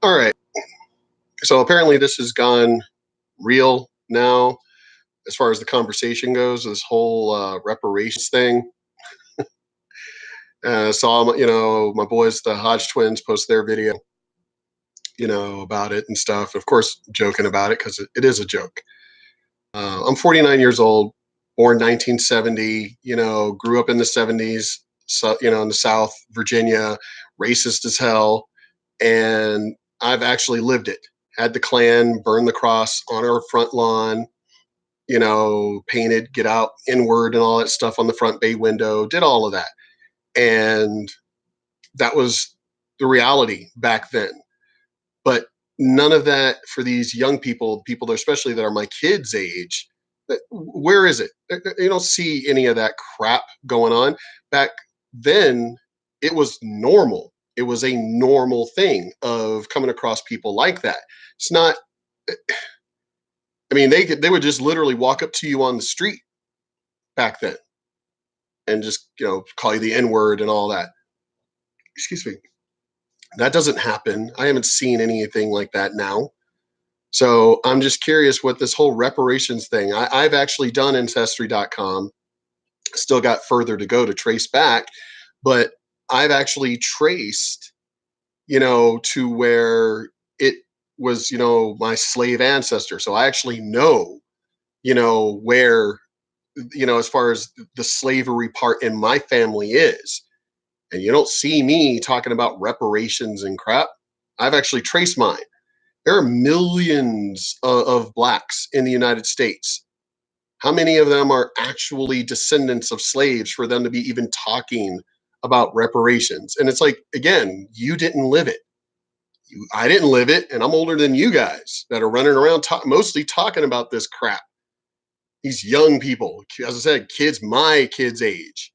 All right. So apparently this has gone real now as far as the conversation goes, this whole reparations thing. Saw, my boys, the Hodge twins, post their video, about it and stuff. Of course, joking about it because it is a joke. I'm 49 years old, born 1970, grew up in the 70s, so, in the South, Virginia, racist as hell. And I've actually lived it. Had the Klan burn the cross on our front lawn, painted, get out inward and all that stuff on the front bay window, did all of that. And that was the reality back then. But none of that for these young people especially that are my kids' age. Where is it? You don't see any of that crap going on. Back then, it was normal. It was a normal thing of coming across people like that. It's not. I mean, they would just literally walk up to you on the street back then and just call you the N word and all that. Excuse me. That doesn't happen. I haven't seen anything like that now. So I'm just curious what this whole reparations thing. I've actually done ancestry.com. Still got further to go to trace back, but I've actually traced, to where it was, my slave ancestor. So I actually know, where, as far as the slavery part in my family is. And you don't see me talking about reparations and crap. I've actually traced mine. There are millions of blacks in the United States. How many of them are actually descendants of slaves for them to be even talking about reparations? And it's like, again, you didn't live it. I didn't live it, and I'm older than you guys that are running around mostly talking about this crap. These young people, as I said, kids my kids' age,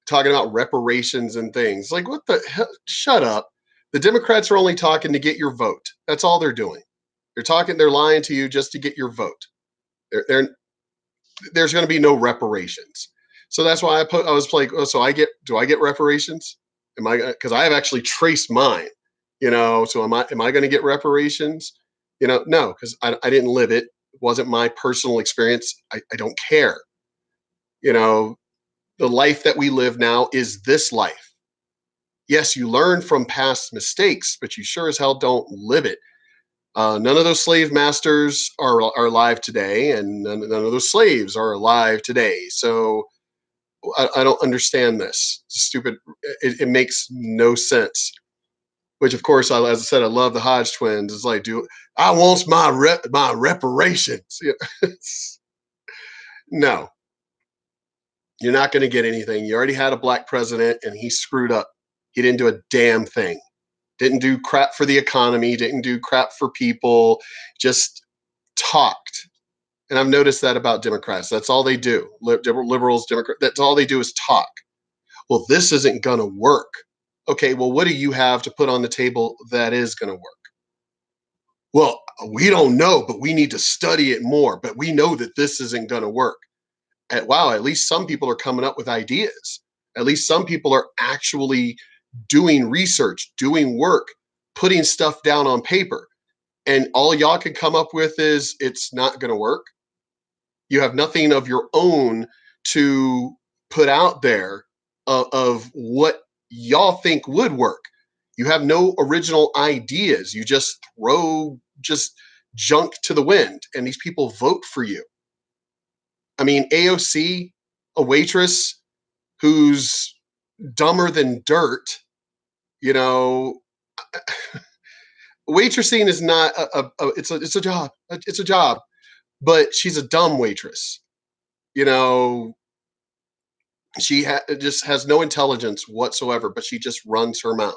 talking about reparations and things. Like, what the hell? Shut up. The Democrats are only talking to get your vote. That's all they're doing. They're lying to you just to get your vote. There's going to be no reparations. So that's why I was like, oh, do I get reparations? Because I have actually traced mine, so am I going to get reparations? No, because I didn't live it. It wasn't my personal experience. I don't care. You know, the life that we live now is this life. Yes, you learn from past mistakes, but you sure as hell don't live it. None of those slave masters are alive today, and none of those slaves are alive today. So I don't understand this. It's stupid. It makes no sense. Which, of course, as I said, I love the Hodge twins. It's like, I want my reparations? No, you're not going to get anything. You already had a black president, and he screwed up. He didn't do a damn thing. Didn't do crap for the economy. Didn't do crap for people. Just talked. And I've noticed that about Democrats. That's all they do. Liberals, Democrats, that's all they do is talk. Well, this isn't going to work. Okay, well, what do you have to put on the table that is going to work? Well, we don't know, but we need to study it more. But we know that this isn't going to work. Wow, at least some people are coming up with ideas. At least some people are actually doing research, doing work, putting stuff down on paper. And all y'all can come up with is it's not going to work. You have nothing of your own to put out there of what y'all think would work. You have no original ideas. You just throw just junk to the wind, and these people vote for you. I mean, AOC, a waitress who's dumber than dirt, you know, waitressing is not it's a job. It's a job, but she's a dumb waitress. You know, just has no intelligence whatsoever, but she just runs her mouth.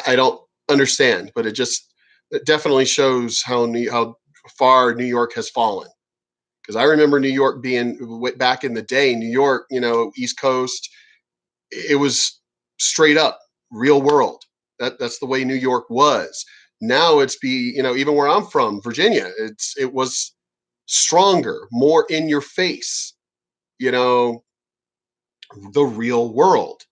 I don't understand, but it definitely shows how far New York has fallen. Because I remember New York being back in the day, New York, East Coast, it was straight up real world. That's the way New York was. Now even where I'm from, Virginia, it was stronger, more in your face, the real world.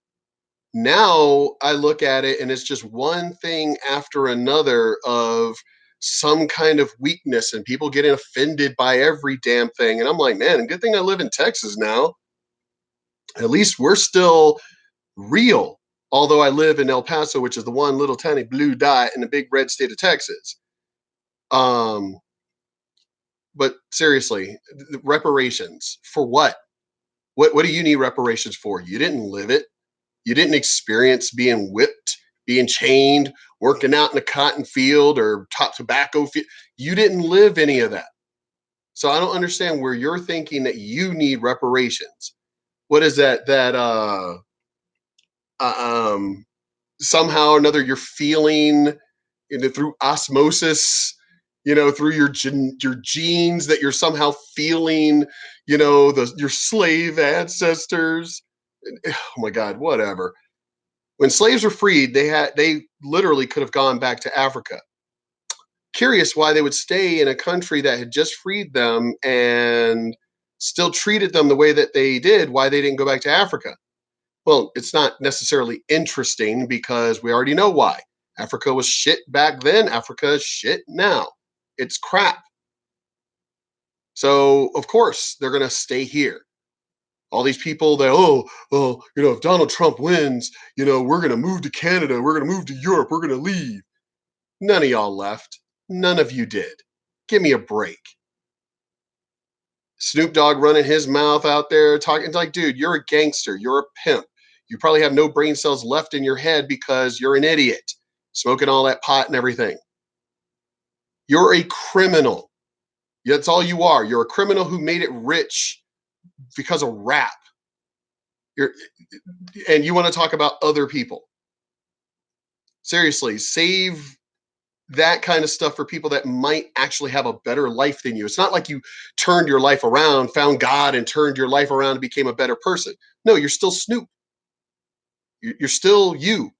Now I look at it and it's just one thing after another of some kind of weakness and people getting offended by every damn thing. And I'm like, man, good thing I live in Texas now. At least we're still real. Although I live in El Paso, which is the one little tiny blue dot in the big red state of Texas. Um, but seriously, reparations for what? What do you need reparations for? You didn't live it. You didn't experience being whipped, being chained, working out in a cotton field or top tobacco field. You didn't live any of that. So I don't understand where you're thinking that you need reparations. What is that? Uh, um, Somehow or another you're feeling through osmosis, through your genes that you're somehow feeling, your slave ancestors. Oh my God, whatever. When slaves were freed, they literally could have gone back to Africa. Curious why they would stay in a country that had just freed them and still treated them the way that they did, why they didn't go back to Africa. Well, it's not necessarily interesting because we already know why. Africa was shit back then, Africa is shit now. It's crap. So, of course, they're going to stay here. All these people that, oh, well, if Donald Trump wins, we're going to move to Canada, we're going to move to Europe, we're going to leave. None of y'all left. None of you did. Give me a break. Snoop Dogg running his mouth out there talking. It's like, dude, you're a gangster. You're a pimp. You probably have no brain cells left in your head because you're an idiot, smoking all that pot and everything. You're a criminal. That's all you are. You're a criminal who made it rich because of rap. And you want to talk about other people. Seriously, save that kind of stuff for people that might actually have a better life than you. It's not like you turned your life around, found God, and turned your life around and became a better person. No, you're still Snoop. You're still you,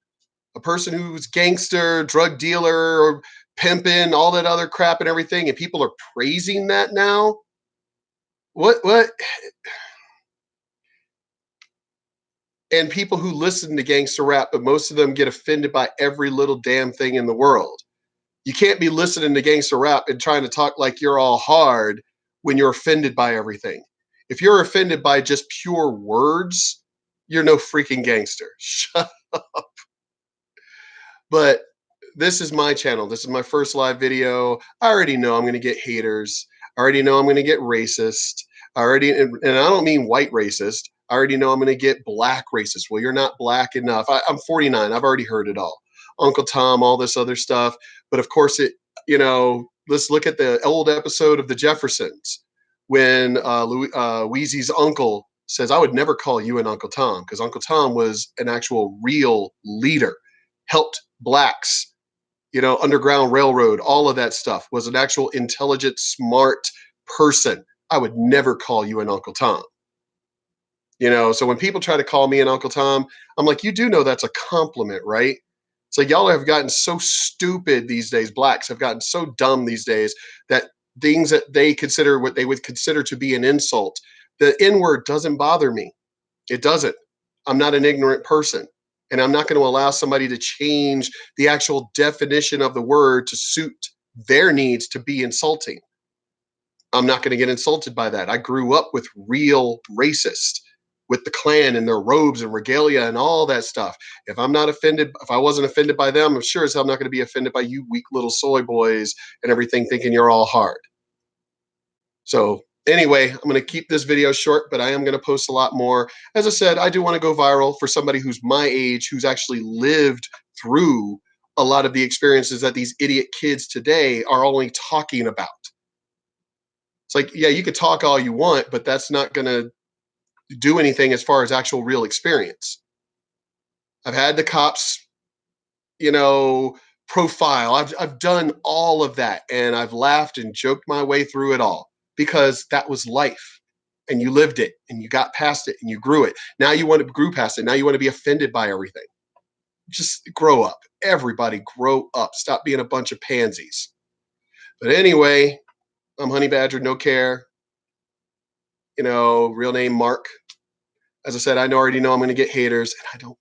a person who's gangster, drug dealer, or pimping, all that other crap and everything. And people are praising that now. What? And people who listen to gangster rap, but most of them get offended by every little damn thing in the world. You can't be listening to gangster rap and trying to talk like you're all hard when you're offended by everything. If you're offended by just pure words, you're no freaking gangster. Shut. But this is my channel. This is my first live video. I already know I'm going to get haters. I already know I'm going to get racist. And I don't mean white racist. I already know I'm going to get black racist. Well, you're not black enough. I'm 49. I've already heard it all. Uncle Tom, all this other stuff. But of course, let's look at the old episode of the Jeffersons when Weezy's uncle says, I would never call you an Uncle Tom, because Uncle Tom was an actual real leader, helped blacks, Underground Railroad, all of that stuff, was an actual intelligent, smart person. I would never call you an Uncle Tom. So when people try to call me an Uncle Tom, I'm like, you do know that's a compliment, right? It's like y'all have gotten so stupid these days. Blacks have gotten so dumb these days that things that they consider what they would consider to be an insult, the N word doesn't bother me. It doesn't. I'm not an ignorant person. And I'm not going to allow somebody to change the actual definition of the word to suit their needs to be insulting. I'm not going to get insulted by that. I grew up with real racists, with the Klan and their robes and regalia and all that stuff. If I wasn't offended by them, I'm sure as hell I'm not going to be offended by you weak little soy boys and everything thinking you're all hard. So anyway, I'm going to keep this video short, but I am going to post a lot more. As I said, I do want to go viral for somebody who's my age, who's actually lived through a lot of the experiences that these idiot kids today are only talking about. It's like, yeah, you could talk all you want, but that's not going to do anything as far as actual real experience. I've had the cops, profile. I've done all of that, and I've laughed and joked my way through it all because that was life, and you lived it, and you got past it, and you grew it. Now you want to grew past it. Now you want to be offended by everything. Just grow up. Everybody grow up. Stop being a bunch of pansies. But anyway, I'm Honey Badger, no care. Real name Mark. As I said, I already know I'm going to get haters, and I don't